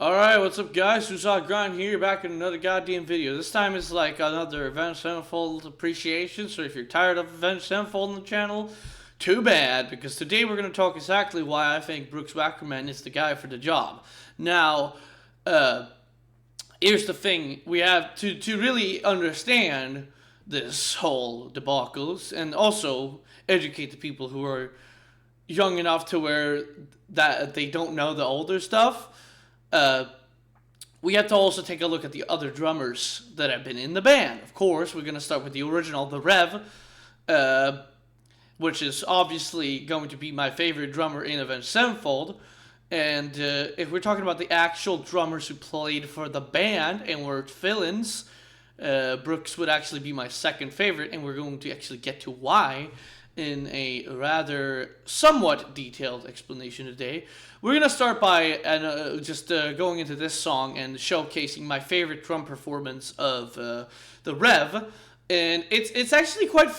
Alright, what's up guys? Suicide Grind here, back in another goddamn video. This time is like another Avenged Sevenfold appreciation, so if you're tired of Avenged Sevenfold on the channel, too bad, because today we're going to talk exactly why I think Brooks Wackerman is the guy for the job. Now, here's the thing, we have to really understand this whole debacles, and also educate the people who are young enough to where that they don't know the older stuff. We have to also take a look at the other drummers that have been in the band. Of course, we're going to start with the original, the Rev, which is obviously going to be my favorite drummer in Avenged Sevenfold. And if we're talking about the actual drummers who played for the band and were fill-ins, Brooks would actually be my second favorite, and we're going to actually get to why in a rather somewhat detailed explanation today. We're going to start by just going into this song and showcasing my favorite drum performance of the Rev. And it's actually quite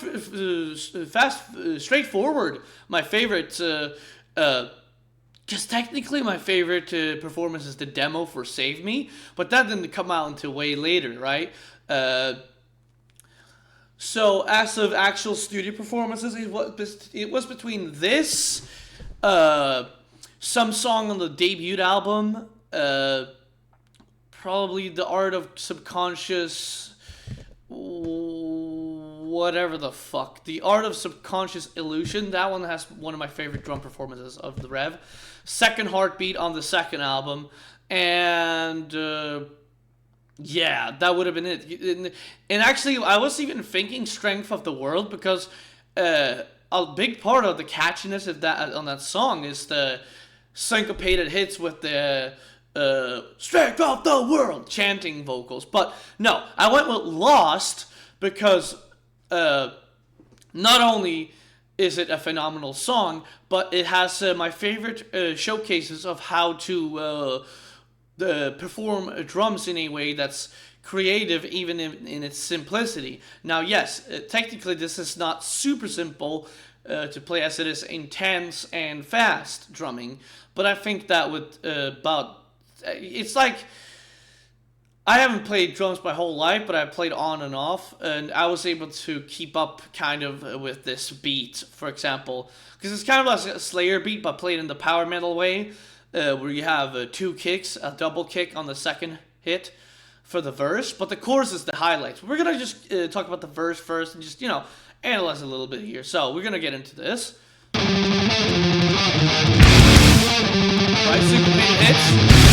straightforward. My favorite, just technically my favorite performance is the demo for Save Me, but that didn't come out until way later, right? So as of actual studio performances, it was between this, some song on the debut album, probably The Art of Subconscious, whatever the fuck, The Art of Subconscious Illusion. That one has one of my favorite drum performances of the Rev. Second Heartbeat on the second album, and yeah, that would have been it. And actually, I was even thinking Strength of the World, because a big part of the catchiness of that on that song is the syncopated hits with the Strength of the World chanting vocals. But no, I went with Lost because not only is it a phenomenal song, but it has my favorite showcases of how to perform drums in a way that's creative, even in its simplicity. Now, yes, technically this is not super simple to play, as it is intense and fast drumming, but I think that would it's like, I haven't played drums my whole life, but I played on and off, and I was able to keep up kind of with this beat, for example, because it's kind of like a Slayer beat, but played in the power metal way, where you have two kicks, a double kick on the second hit for the verse, but the chorus is the highlights. We're going to just talk about the verse first and just, analyze a little bit here. So, we're going to get into this. Right, syncopated hits.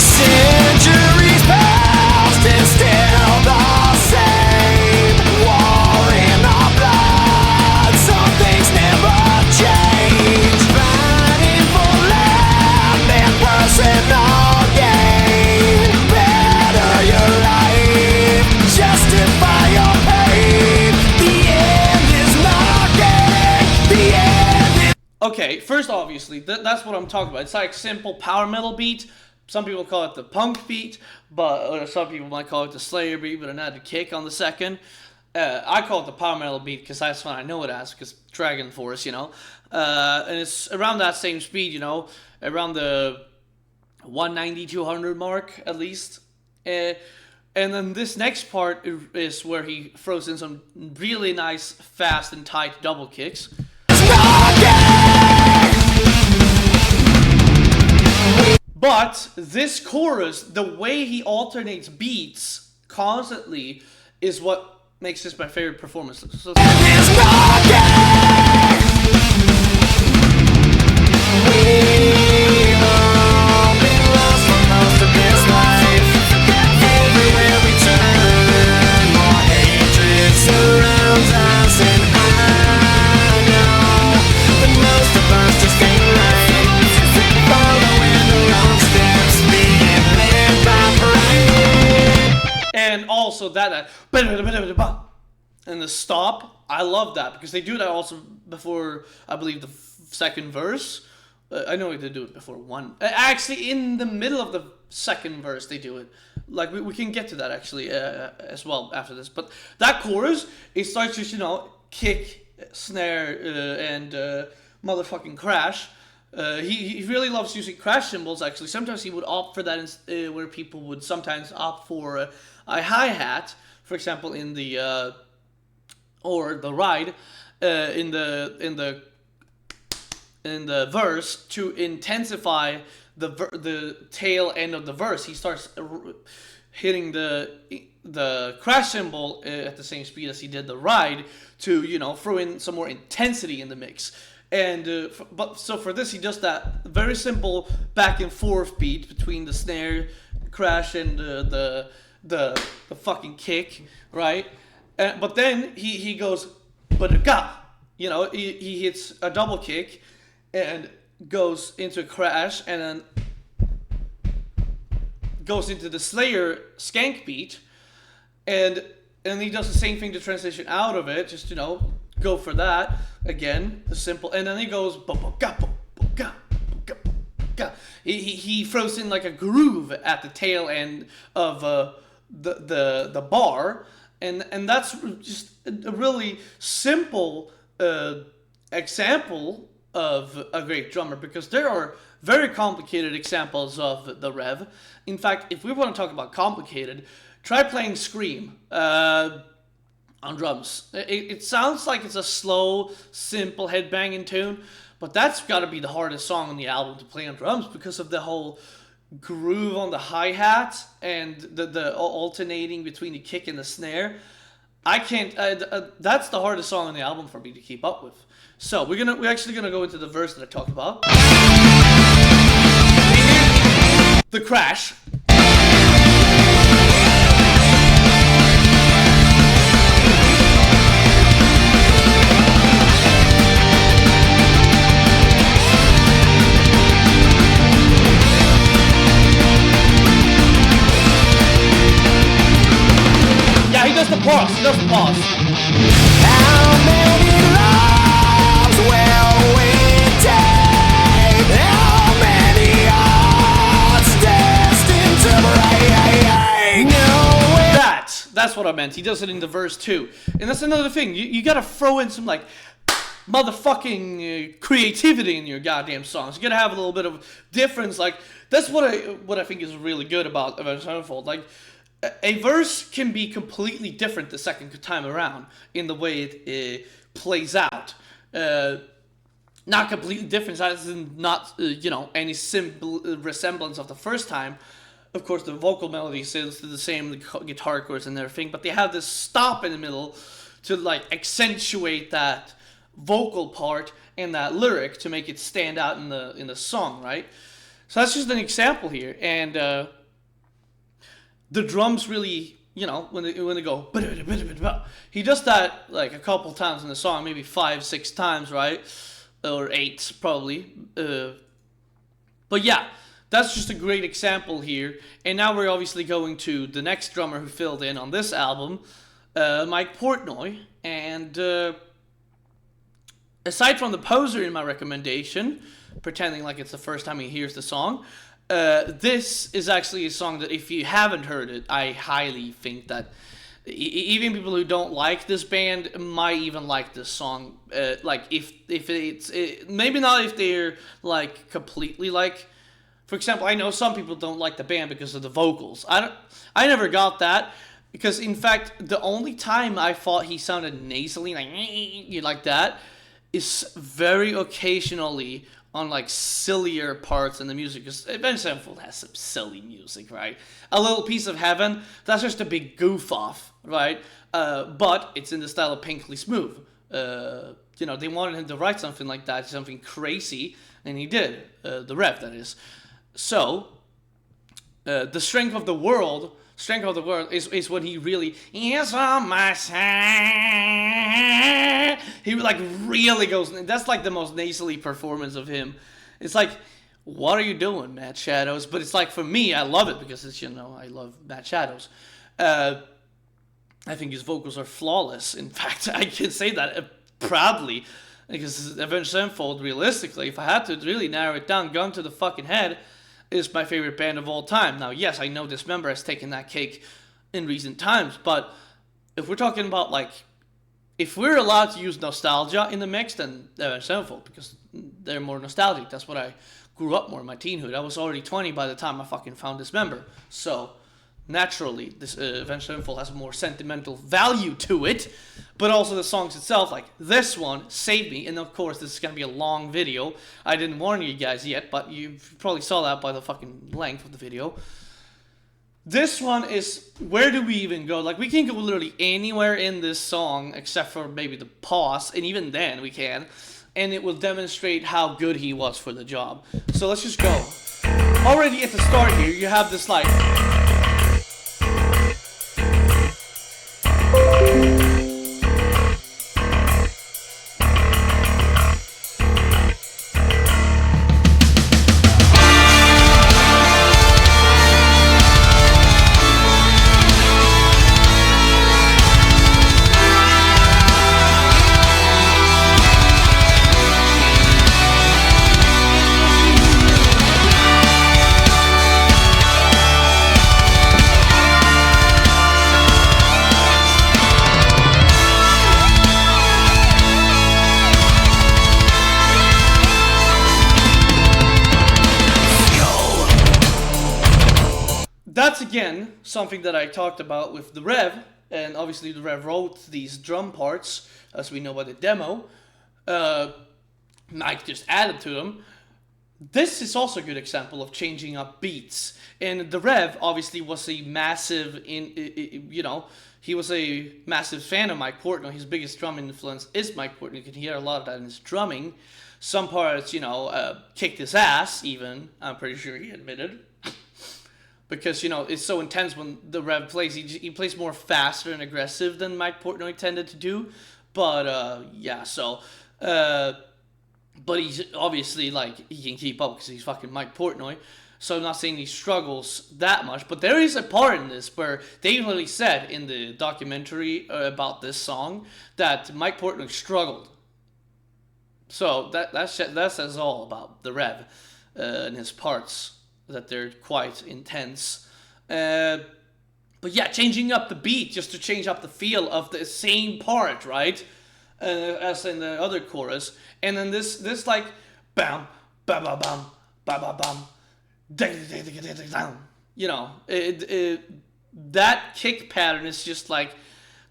Centuries past and still the same. War in our blood, some things never change. Fighting for land and personal gain. Better your life, justify your pain. The end is knocking, the end is... Okay, first, obviously, that's what I'm talking about. It's like simple power metal beat. Some people call it the punk beat, or some people might call it the Slayer beat, but another kick on the second. I call it the power metal beat because that's what I know it as, because Dragon Force, and it's around that same speed, around the 190, 200 mark, at least. And then this next part is where he throws in some really nice, fast, and tight double kicks. But this chorus, the way he alternates beats constantly, is what makes this my favorite performance. So and also that and the stop, I love that, because they do that also before, I believe, the second verse. I know they do it before one. Actually, in the middle of the second verse, they do it. Like, we can get to that, actually, as well after this. But that chorus, it starts just, kick, snare, and motherfucking crash. He really loves using crash cymbals. Actually, sometimes he would opt for that, where people would sometimes opt for a hi-hat, for example, in the or the ride in the verse to intensify the tail end of the verse. He starts hitting the crash cymbal at the same speed as he did the ride to throw in some more intensity in the mix. And so for this, he does that very simple back and forth beat between the snare crash and the fucking kick, right? But then he goes, he hits a double kick and goes into a crash and then goes into the Slayer skank beat, and he does the same thing to transition out of it, just go for that again, the simple, and then he goes he throws in like a groove at the tail end of the bar, and that's just a really simple example of a great drummer, because there are very complicated examples of the Rev. In fact, if we want to talk about complicated, try playing Scream on drums. It sounds like it's a slow, simple headbanging tune, but that's got to be the hardest song on the album to play on drums because of the whole groove on the hi-hat and the alternating between the kick and the snare. I can't. That's the hardest song on the album for me to keep up with. So we're actually gonna go into the verse that I talked about. The crash. Yeah, he does the pause. How many lives will we take? How many hearts destined to break? That's what I meant. He does it in the verse too. And that's another thing. You gotta throw in some like motherfucking creativity in your goddamn songs. You gotta have a little bit of difference. Like that's what I think is really good about Avenged Sevenfold. Like a verse can be completely different the second time around in the way it plays out. Not completely different, as in not any simple resemblance of the first time. Of course, the vocal melody is the same, the guitar chords and everything, but they have this stop in the middle to like accentuate that vocal part and that lyric to make it stand out in the song, right? So that's just an example here, and the drums really, when they go, he does that like a couple times in the song, maybe 5-6 times, right? Or 8 probably. But yeah, that's just a great example here. And now we're obviously going to the next drummer who filled in on this album, Mike Portnoy. And aside from the poser in my recommendation, pretending like it's the first time he hears the song, this is actually a song that if you haven't heard it, I highly think that even people who don't like this band might even like this song. Like if it's maybe not if they're like completely like, for example, I know some people don't like the band because of the vocals. I never got that, because in fact the only time I thought he sounded nasally like that is very occasionally on like sillier parts in the music, because Avenged Sevenfold has some silly music, right? A Little Piece of Heaven, that's just a big goof off, right? But it's in the style of Pinkly Smooth. They wanted him to write something like that, something crazy, and he did. The Rev, that is. So, the strength of the world is when he really is on my side. He like really goes. That's like the most nasally performance of him. It's like, what are you doing, Matt Shadows? But it's like, for me, I love it because it's I love Matt Shadows. I think his vocals are flawless. In fact, I can say that proudly, because Avenged Sevenfold, realistically, if I had to really narrow it down, gun to the fucking head, is my favorite band of all time. Now, yes, I know this member has taken that cake in recent times, but if we're talking about like, if we're allowed to use nostalgia in the mix, then Sevenfold, because they're more nostalgic. That's what I grew up more in my teenhood. I was already 20 by the time I fucking found this member. So naturally, this Avenged Sevenfold has a more sentimental value to it. But also the songs itself, like this one, Save Me. And of course, this is going to be a long video. I didn't warn you guys yet, but you probably saw that by the fucking length of the video. This one is, where do we even go? Like, we can go literally anywhere in this song except for maybe the pause, and even then we can, and it will demonstrate how good he was for the job. So let's just go. Already at the start here, you have this like... That's again something that I talked about with the Rev, and obviously the Rev wrote these drum parts, as we know by the demo. Mike just added to them. This is also a good example of changing up beats. And the Rev obviously was a massive, he was a massive fan of Mike Portnoy. His biggest drum influence is Mike Portnoy. You can hear a lot of that in his drumming. Some parts, kicked his ass even, I'm pretty sure he admitted. Because, it's so intense when the Rev plays. He plays more faster and aggressive than Mike Portnoy tended to do. But, but he's obviously, he can keep up because he's fucking Mike Portnoy. So I'm not saying he struggles that much. But there is a part in this where they literally said in the documentary about this song that Mike Portnoy struggled. So that says all about the Rev and his parts. That they're quite intense. But yeah, changing up the beat just to change up the feel of the same part, right? As in the other chorus. And then this like, bam, ba ba bam, ba ba bam, that kick pattern is just like,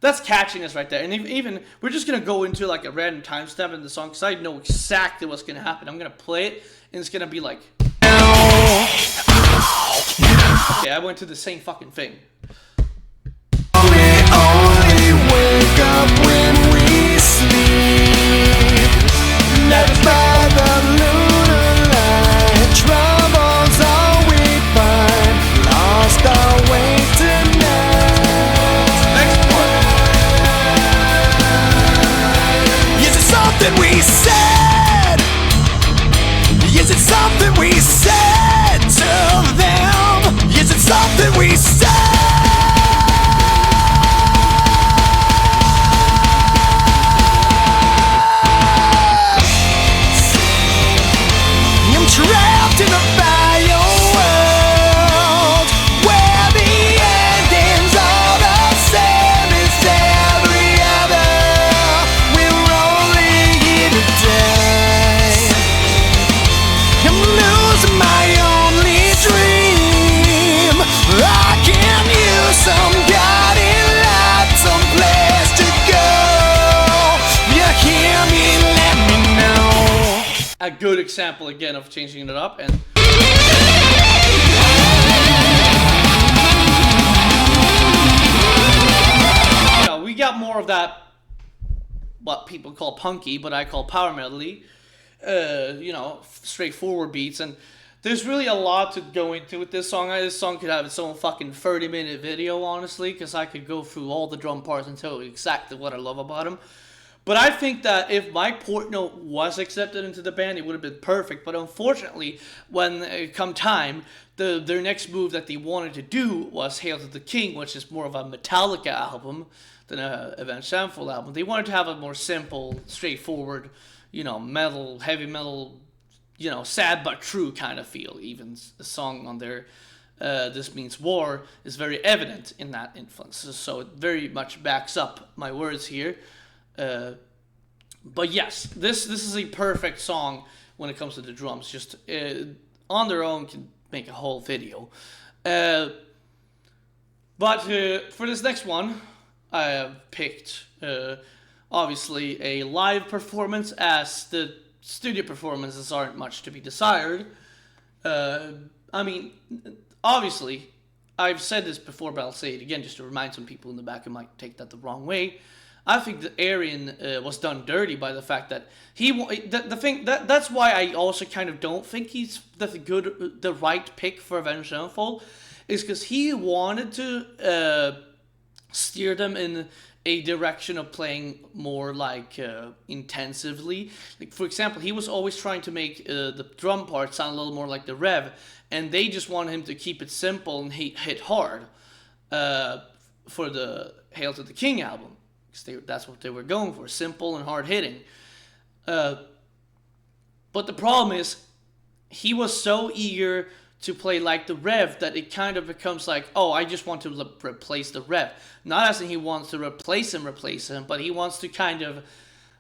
that's catchiness right there. And even we're just going to go into like a random timestamp in the song because I know exactly what's going to happen. I'm going to play it and it's going to be like... Okay, I went to the same fucking thing. We only wake up when we sleep. Led by the lunar light, troubles all we find. Lost our way tonight. Next part. Is it something we said? Is it something we said to them? Is it something we said? I'm trapped in a bio world where the endings are the same as every other. We're only here today. I'm losing my only dream. I can use some guiding light, some place to go. You hear me? Let me know. A good example again of changing it up. And we got more of that, what people call punky, but I call power metal-y, straightforward beats. And there's really a lot to go into with this song. This song could have its own fucking 30-minute video, honestly, because I could go through all the drum parts and tell you exactly what I love about him. But I think that if Mike Portnoy was accepted into the band, it would have been perfect. But unfortunately, when come time, their next move that they wanted to do was Hail to the King, which is more of a Metallica album than a Avenged Sevenfold album. They wanted to have a more simple, straightforward, metal, heavy metal, sad but true kind of feel. Even the song on their This Means War is very evident in that influence. So it very much backs up my words here. But yes, this is a perfect song when it comes to the drums. Just on their own can make a whole video. But for this next one, I have picked obviously a live performance, as the studio performances aren't much to be desired. I mean, obviously, I've said this before, but I'll say it again just to remind some people in the back who might take that the wrong way. I think that Arian was done dirty by the fact that that's why I also kind of don't think he's the right pick for Avenged Sevenfold, is because he wanted to steer them in a direction of playing more like intensively. Like, for example, he was always trying to make the drum part sound a little more like the Rev, and they just wanted him to keep it simple and hit hard for the Hail to the King album. That's what they were going for, simple and hard hitting. But the problem is, he was so eager to play like the Rev that it kind of becomes like, oh, I just want to replace the Rev. Not as in he wants to replace him, but he wants to kind of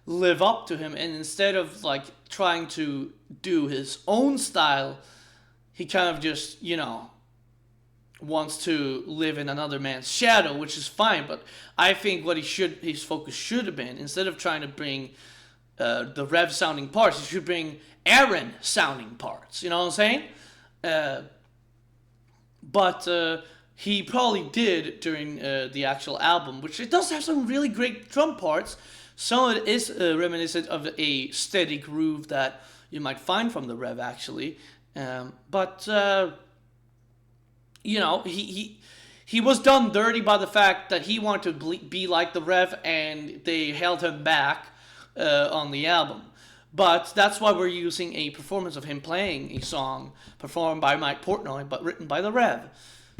live up to him. And instead of like trying to do his own style, he kind of just, wants to live in another man's shadow, which is fine. But I think what his focus should have been, instead of trying to bring the Rev sounding parts, he should bring Aaron sounding parts. You know what I'm saying? But he probably did during the actual album, which it does have some really great drum parts. Some of it is reminiscent of a steady groove that you might find from the Rev, actually. But he was done dirty by the fact that he wanted to be like the Rev, and they held him back on the album. But that's why we're using a performance of him playing a song performed by Mike Portnoy, but written by the Rev.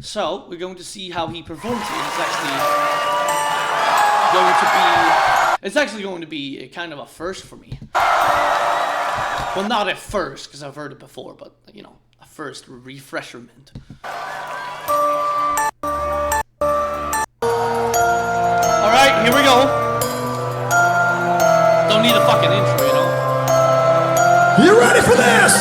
So we're going to see how he performs it. It's actually going to be a kind of a first for me. Well, not a first, because I've heard it before, but a first refresherment. All right, here we go. Don't need a fucking intro, You ready for this?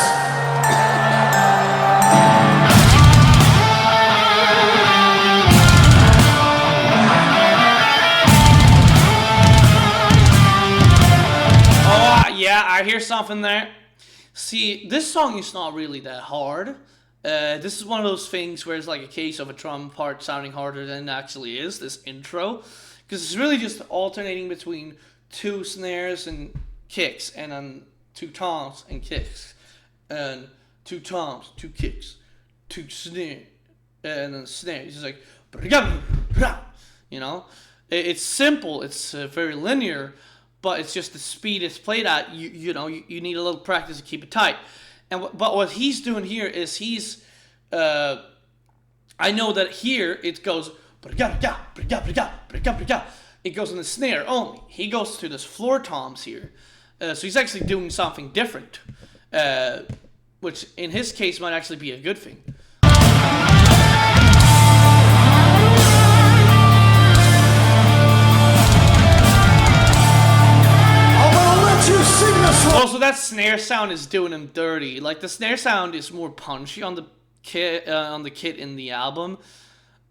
Oh, yeah, I hear something there. See, this song is not really that hard. This is one of those things where it's like a case of a drum part sounding harder than it actually is, this intro. Because it's really just alternating between two snares and kicks, and then two toms and kicks, and two toms, two kicks, two snare, and then snare. It's just like, it's simple, it's very linear, but it's just the speed it's played at. You need a little practice to keep it tight. But what he's doing here is I know that here it goes, it goes in the snare only. He goes to this floor toms here. So he's actually doing something different, which in his case might actually be a good thing. Also, that snare sound is doing him dirty. Like, the snare sound is more punchy on the kit in the album.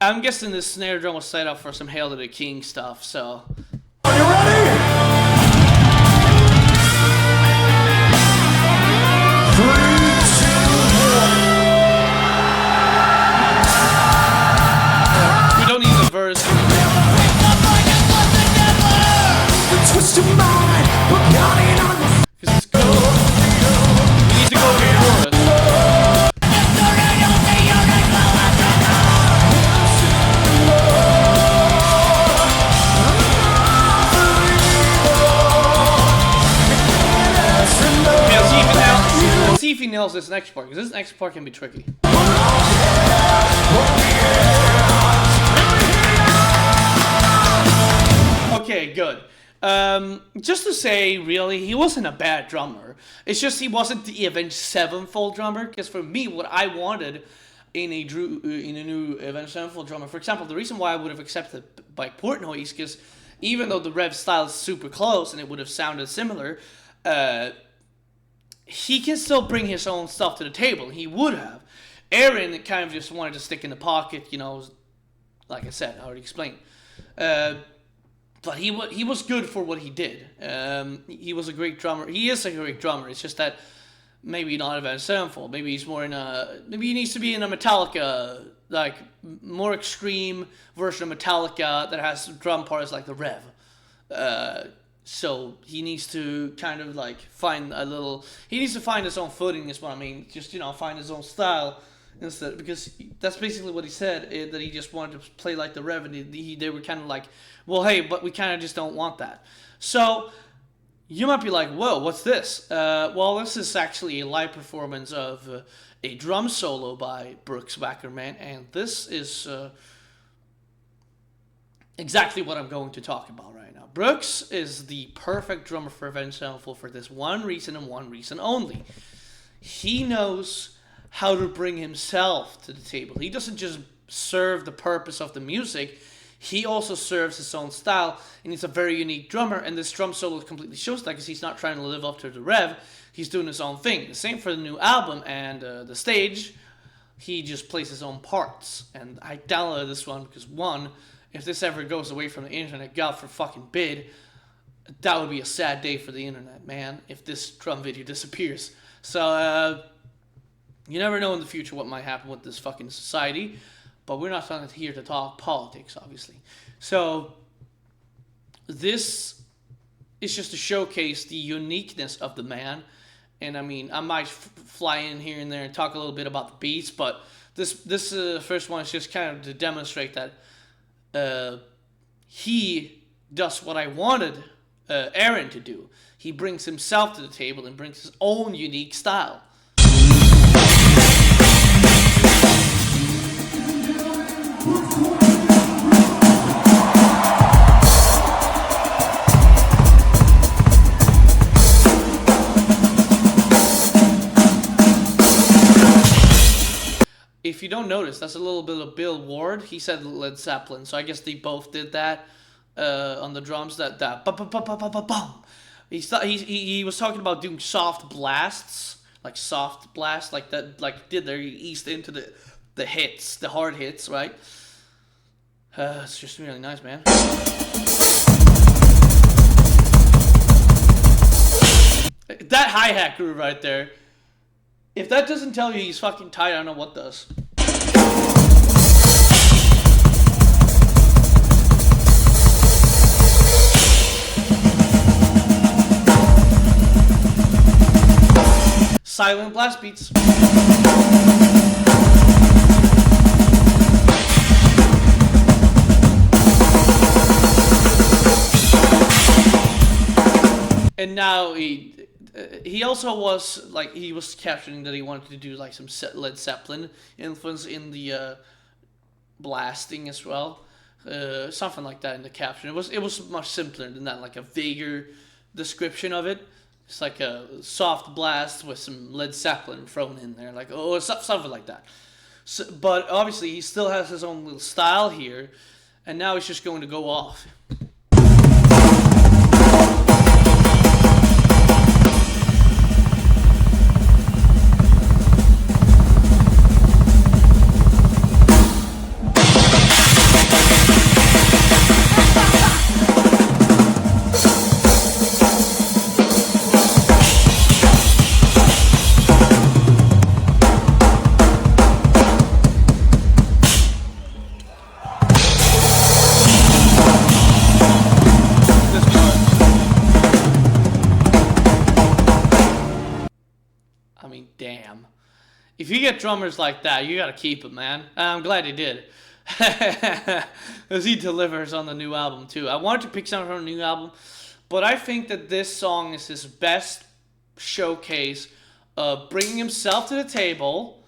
I'm guessing this snare drum was set up for some Hail to the King stuff. So, are you ready? 3, 2, 1. We don't need the verse. Twist your mind, we're counting on the Because it's cool. We need to go over the chorus. Okay, let's see if he nails this next part, because this next part can be tricky. Okay, good. Just to say, really, he wasn't a bad drummer. It's just he wasn't the Avenged Sevenfold drummer. Because for me, what I wanted in a new Avenged Sevenfold drummer, for example, the reason why I would have accepted by Portnoy is because even though the Rev style is super close and it would have sounded similar, he can still bring his own stuff to the table. He would have. Aaron kind of just wanted to stick in the pocket, like I said, I already explained. But he was good for what he did. He was a great drummer. He is a great drummer. It's just that maybe not Avenged Sevenfold. Maybe he's more maybe he needs to be in a Metallica, like more extreme version of Metallica that has drum parts like the Rev. So he needs to kind of like find he needs to find his own footing is what I mean. Just, find his own style instead, because that's basically what he said, that he just wanted to play like the Rev, and they were kind of like, well, hey, but we kind of just don't want that. So you might be like, whoa, what's this? Well, this is actually a live performance of a drum solo by Wackerman, and this is exactly what I'm going to talk about right now. Brooks is the perfect drummer for Avenged Sevenfold for this one reason and one reason only. He knows how to bring himself to the table. He doesn't just serve the purpose of the music, he also serves his own style, and he's a very unique drummer, and this drum solo completely shows that, because he's not trying to live up to the Rev, he's doing his own thing. The same for the new album and the stage, he just plays his own parts. And I downloaded this one because, one, if this ever goes away from the internet, God for fucking bid, that would be a sad day for the internet, man, if this drum video disappears. So, you never know in the future what might happen with this fucking society, but we're not here to talk politics, obviously. So, this is just to showcase the uniqueness of the man. And I mean, I might fly in here and there and talk a little bit about the beats, but this first one is just kind of to demonstrate that he does what I wanted Aaron to do. He brings himself to the table and brings his own unique style. If you don't notice, that's a little bit of Bill Ward. He said Led Zeppelin, so I guess they both did that on the drums. That bum. He was talking about doing soft blasts, like that, like did there. He eased into the hits, the hard hits, right? It's just really nice, man. That hi-hat groove right there. If that doesn't tell you he's fucking tight, I don't know what does. Silent blast beats. And now he also was like, he was capturing that he wanted to do like some Led Zeppelin influence in the blasting as well, something like that in the caption. It was much simpler than that, like a vaguer description of it. It's like a soft blast with some Led Zeppelin thrown in there, like something like that. So, but obviously he still has his own little style here, and now he's just going to go off. Damn. If you get drummers like that, you gotta keep it, man. And I'm glad he did. As he delivers on the new album, too. I wanted to pick something from the new album, but I think that this song is his best showcase of bringing himself to the table,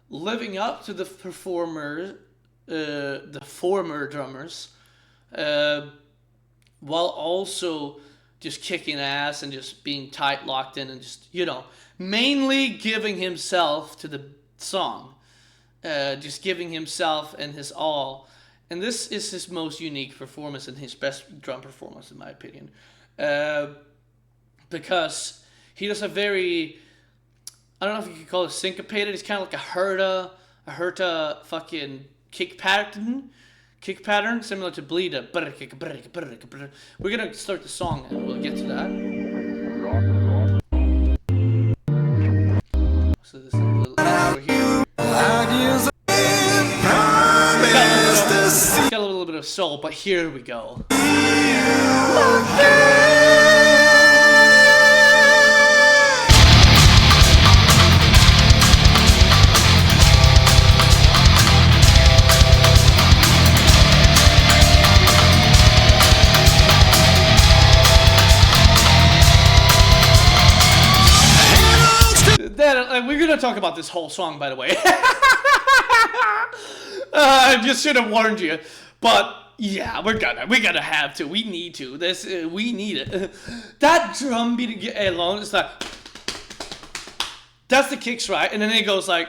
living up to the former drummers, while also just kicking ass and just being tight, locked in, and just, mainly giving himself to the song. Just giving himself and his all. and this is his most unique performance and his best drum performance in my opinion, because he does a very, I don't know if you could call it syncopated. It's kind of like a herta fucking kick pattern, similar to Bleeder. We're gonna start the song and we'll get to that. So this is a little over here. It's got a little bit of soul, but here we go. We're gonna talk about this whole song, by the way. I just should have warned you, but yeah, we're gonna have to. We need to. We need it. That drum beat alone is like, that's the kicks, right? And then it goes like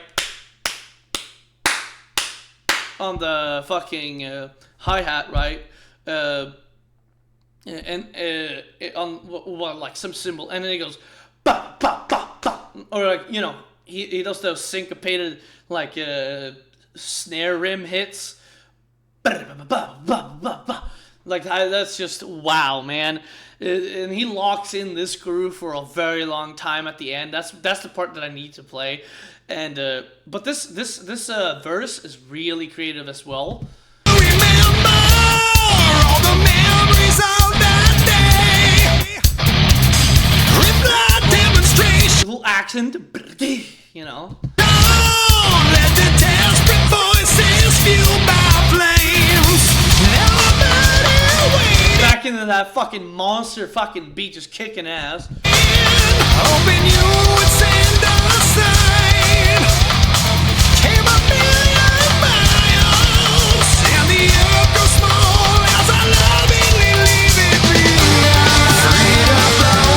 on the fucking hi-hat, right? On like some cymbal, and then it goes ba ba ba ba, or like, you know, he does those syncopated like snare rim hits, like that's just wow, man. And he locks in this groove for a very long time at the end. That's the part that I need to play, and but this verse is really creative as well. Little accent, you know. Don't let the desperate voices fueled by flames. Back into that fucking monster fucking beat, just kicking ass. Hoping you would send a sign. Came a million miles, and the earth grows small as I lovingly leave it behind. Freedom flows.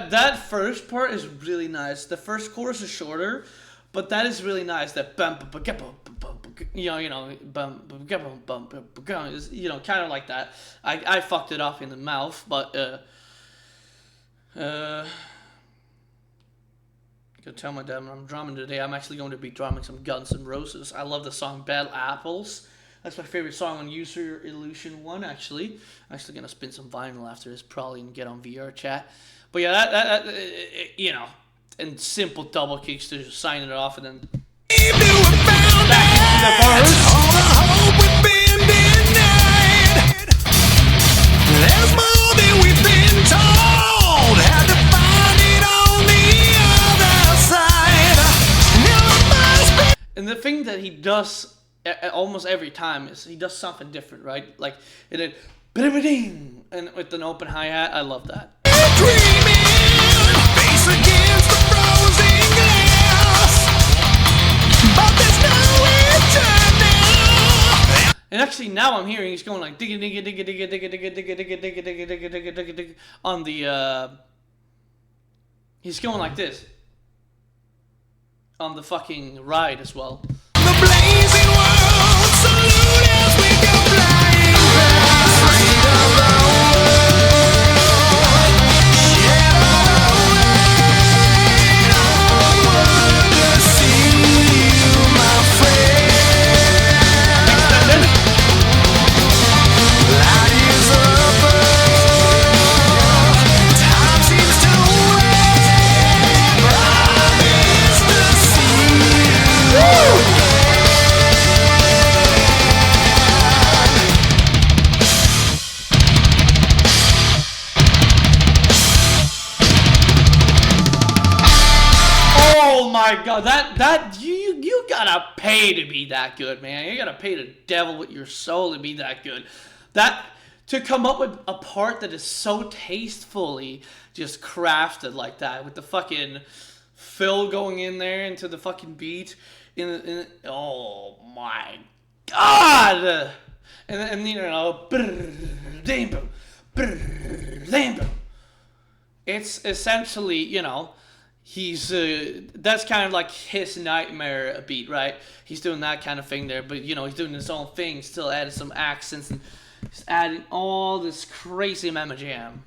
That first part is really nice. The first chorus is shorter, but that is really nice. That you know, kind of like that. I fucked it up in the mouth, but I can tell my dad when I'm drumming today. I'm actually going to be drumming some Guns N' Roses. I love the song Bad Apples. That's my favorite song on User Illusion 1, actually. I'm actually going to spin some vinyl after this, probably, and get on VR chat. But yeah, that you know, and simple double kicks to just sign it off, and then back into the verse. All the hope we've been denied. There's more than we've been told. Had to find it on the other side. And the thing that he does almost every time is he does something different, right? Like it, and with an open hi-hat. I love that. Face against the frozen glass, but there's nowhere to now. And actually, now I'm hearing he's going like digga digga digga digga digga digga digga digga digga digga digga digga digga digga on the he's going like this on the fucking ride as well. The blazing world salute as we go flying past. Freedom of my God, that you gotta pay to be that good, man. You gotta pay the devil with your soul to be that good. That to come up with a part that is so tastefully just crafted like that, with the fucking fill going in there into the fucking beat. Oh my God! and you know, brrr, it's essentially, you know, he's that's kind of like his nightmare beat, right? He's doing that kind of thing there, but you know, he's doing his own thing, still adding some accents and just adding all this crazy mama jam.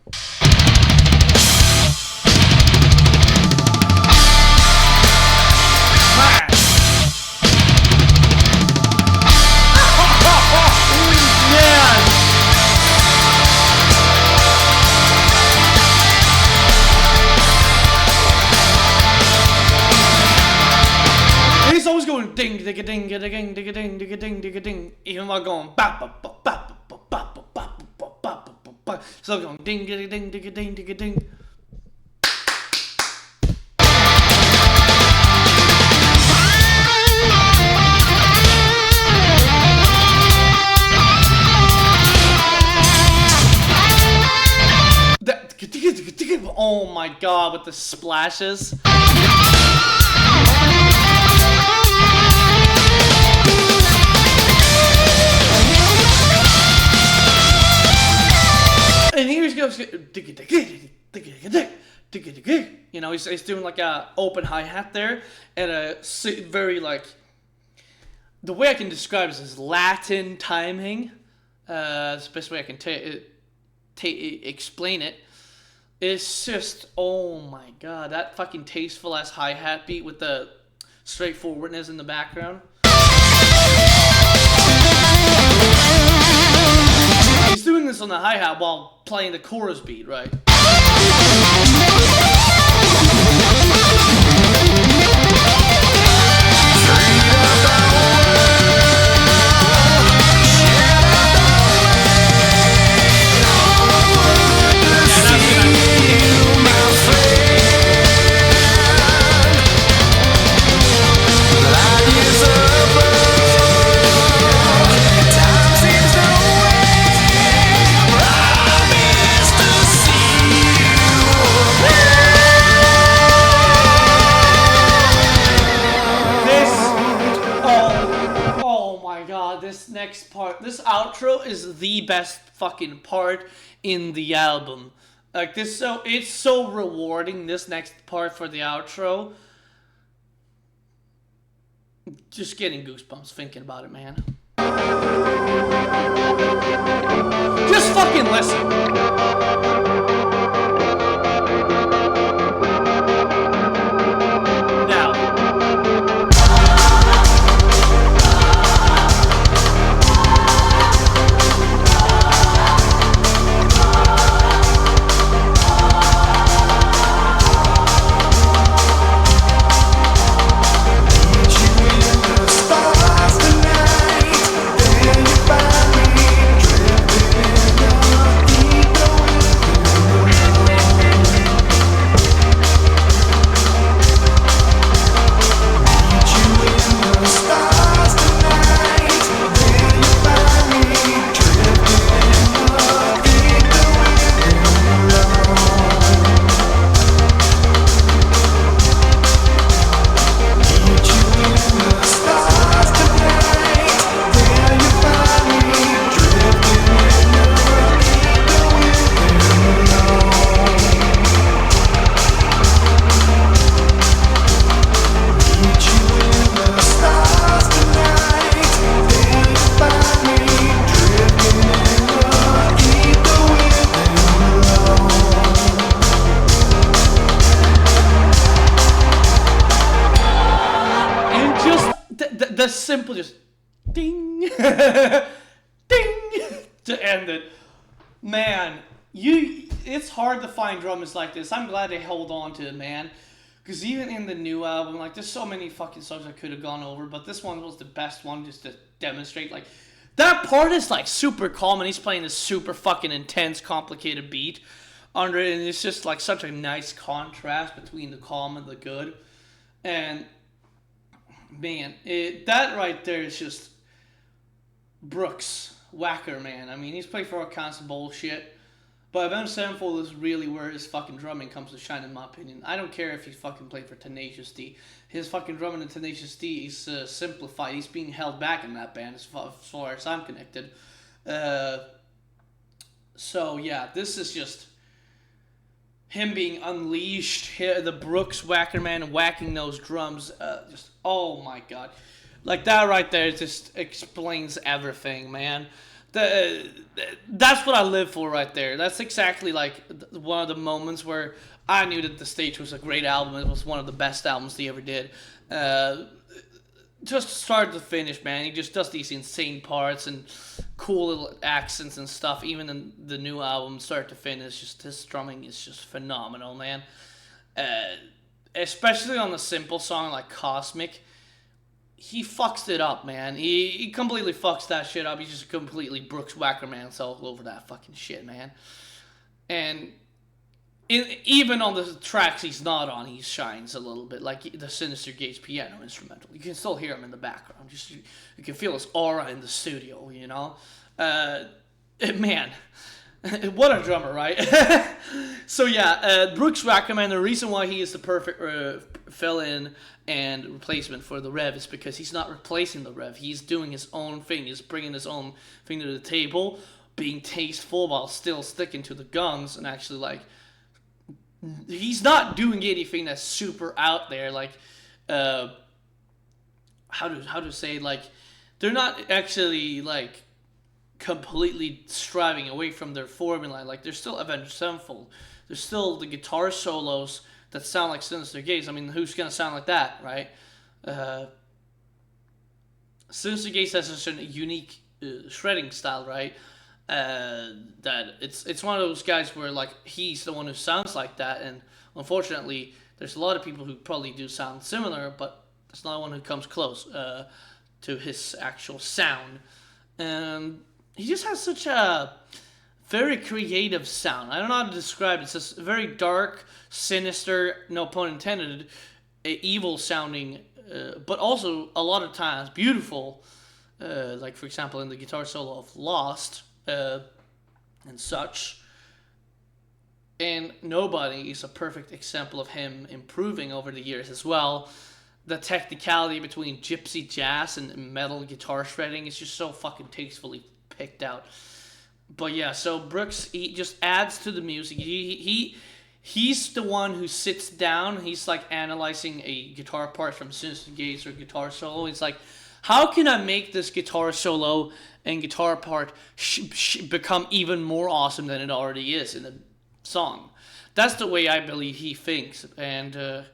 He's always going ding ding ding ding ding ding ding ding ding ding, even while going bop bop bop bop bop bop bop bop bop bop. So going ding ding ding ding ding ding ding. Oh my god, with the splashes. And here he goes, you know, he's doing like a open hi-hat there, and a very like, the way I can describe this is Latin timing. It's the best way I can explain it. It's just, oh my god, that fucking tasteful ass hi-hat beat with the straightforwardness in the background. He's doing this on the hi-hat while playing the chorus beat, right? This outro is the best fucking part in the album. Like this, it's so rewarding. This next part for the outro, just getting goosebumps thinking about it, man. Just fucking listen. The simple just ding ding to end it. Man, it's hard to find drummers like this. I'm glad they hold on to it, man. Because even in the new album, like, there's so many fucking songs I could have gone over, but this one was the best one just to demonstrate, like, that part is, like, super calm, and he's playing this super fucking intense, complicated beat under it, and it's just, like, such a nice contrast between the calm and the good. And man, that right there is just Brooks, Wackerman. I mean, he's played for all kinds of bullshit. But Avenged Sevenfold is really where his fucking drumming comes to shine, in my opinion. I don't care if he fucking played for Tenacious D. His fucking drumming in Tenacious D is simplified. He's being held back in that band as far as I'm connected. So yeah, this is just him being unleashed. The Brooks Wackerman whacking those drums. Just, oh my god. Like, that right there just explains everything, man. That's what I live for right there. That's exactly like one of the moments where I knew that The Stage was a great album. It was one of the best albums they ever did. Just start to finish, man. He just does these insane parts and cool little accents and stuff. Even in the new album, start to finish, just his drumming is just phenomenal, man. Especially on the simple song like Cosmic. He fucks it up, man. He completely fucks that shit up. He just completely Brooks Wackerman all over that fucking shit, man. And even on the tracks he's not on, he shines a little bit. Like the Sinister Gates piano instrumental. You can still hear him in the background. Just you can feel his aura in the studio, you know? Man, what a drummer, right? So yeah, Brooks Wackerman, the reason why he is the perfect fill-in and replacement for the Rev is because he's not replacing the Rev. He's doing his own thing. He's bringing his own thing to the table, being tasteful while still sticking to the guns, and actually, like, he's not doing anything that's super out there. Like, how to say, like, they're not actually, like, completely striving away from their formula. Like, there's still Avenged Sevenfold. There's still the guitar solos that sound like Sinister Gates. I mean, who's gonna sound like that, right? Sinister Gates has such a unique shredding style, right? That it's one of those guys where, like, he's the one who sounds like that, and unfortunately, there's a lot of people who probably do sound similar, but there's not one who comes close to his actual sound. And he just has such a very creative sound. I don't know how to describe it. It's just very dark, sinister, no pun intended, evil sounding, but also a lot of times beautiful. Like, for example, in the guitar solo of Lost and such. And Nobody is a perfect example of him improving over the years as well. The technicality between gypsy jazz and metal guitar shredding is just so fucking tastefully picked out. But yeah, so Brooks, he just adds to the music. He's the one who sits down. He's like analyzing a guitar part from Sinister Gates or guitar solo. It's like, how can I make this guitar solo and guitar part become even more awesome than it already is in the song? That's the way I believe he thinks, and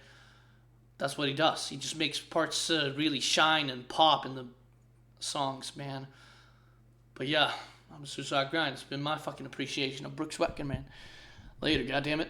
that's what he does. He just makes parts really shine and pop in the songs, man. But yeah, I'm a Suicide Grind. It's been my fucking appreciation of Brooks Wackerman. Later, goddammit.